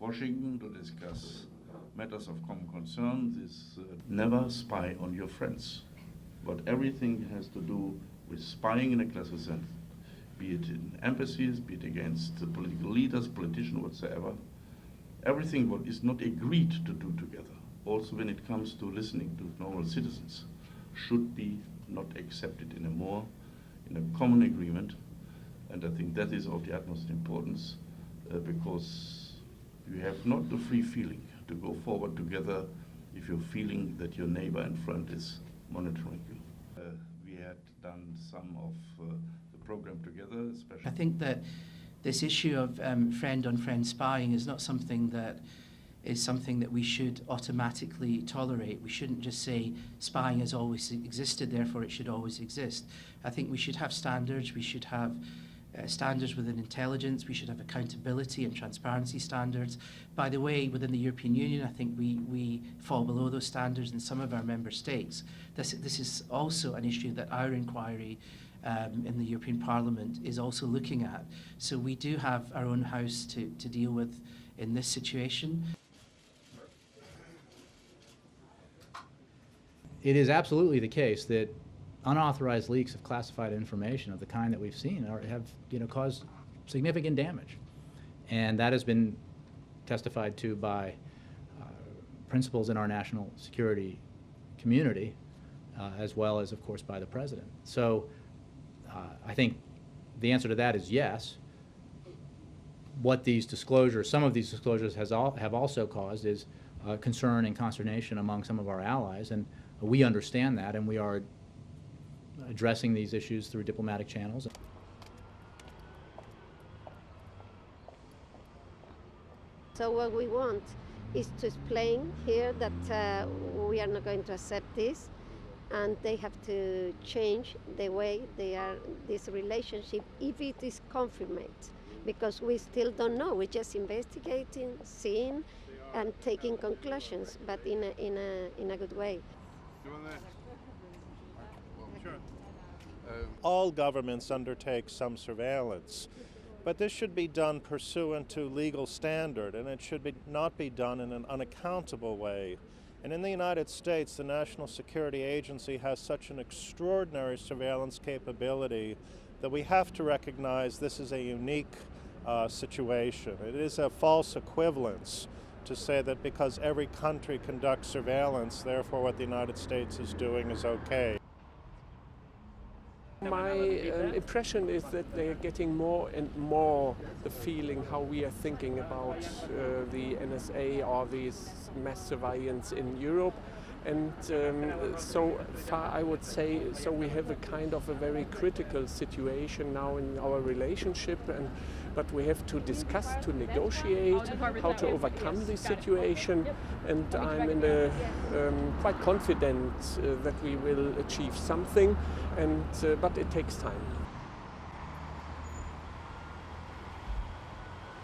Washington to discuss matters of common concern. Never spy on your friends. But everything has to do with spying in a classical sense, be it in embassies, be it against the political leaders, politicians, whatsoever. Everything what is not agreed to do together, also when it comes to listening to normal citizens, should be not accepted anymore in a common agreement. And I think that is of the utmost importance because you have not the free feeling to go forward together if you're feeling that your neighbor and friend is monitoring you. We had done some of the program together, especially. I think that this issue of friend-on-friend spying is not something that we should automatically tolerate. We shouldn't just say spying has always existed, therefore it should always exist. I think we should have standards. We should have standards within intelligence. We should have accountability and transparency standards. By the way, within the European Union, I think we fall below those standards in some of our member states. This is also an issue that our inquiry in the European Parliament is also looking at. So we do have our own house to deal with in this situation. It is absolutely the case that unauthorized leaks of classified information of the kind that we've seen have caused significant damage. And that has been testified to by principals in our national security community, as well as, of course, by the President. So I think the answer to that is yes. What these disclosures, some of these disclosures have also caused is concern and consternation among some of our allies, and we understand that, and we are addressing these issues through diplomatic channels. So what we want is to explain here that we are not going to accept this, and they have to change the way they are this relationship if it is confirmed, because we still don't know. We're just investigating, seeing, and taking conclusions, but in a good way. All governments undertake some surveillance, but this should be done pursuant to legal standard, and it should not be done in an unaccountable way. And in the United States, the National Security Agency has such an extraordinary surveillance capability that we have to recognize this is a unique situation. It is a false equivalence to say that because every country conducts surveillance, therefore what the United States is doing is okay. My impression is that they are getting more and more the feeling how we are thinking about the NSA or these mass surveillance in Europe. And so far I would say, so we have a kind of a very critical situation now in our relationship, but we have to discuss, to negotiate how to overcome this situation, and I'm quite confident that we will achieve something, but it takes time.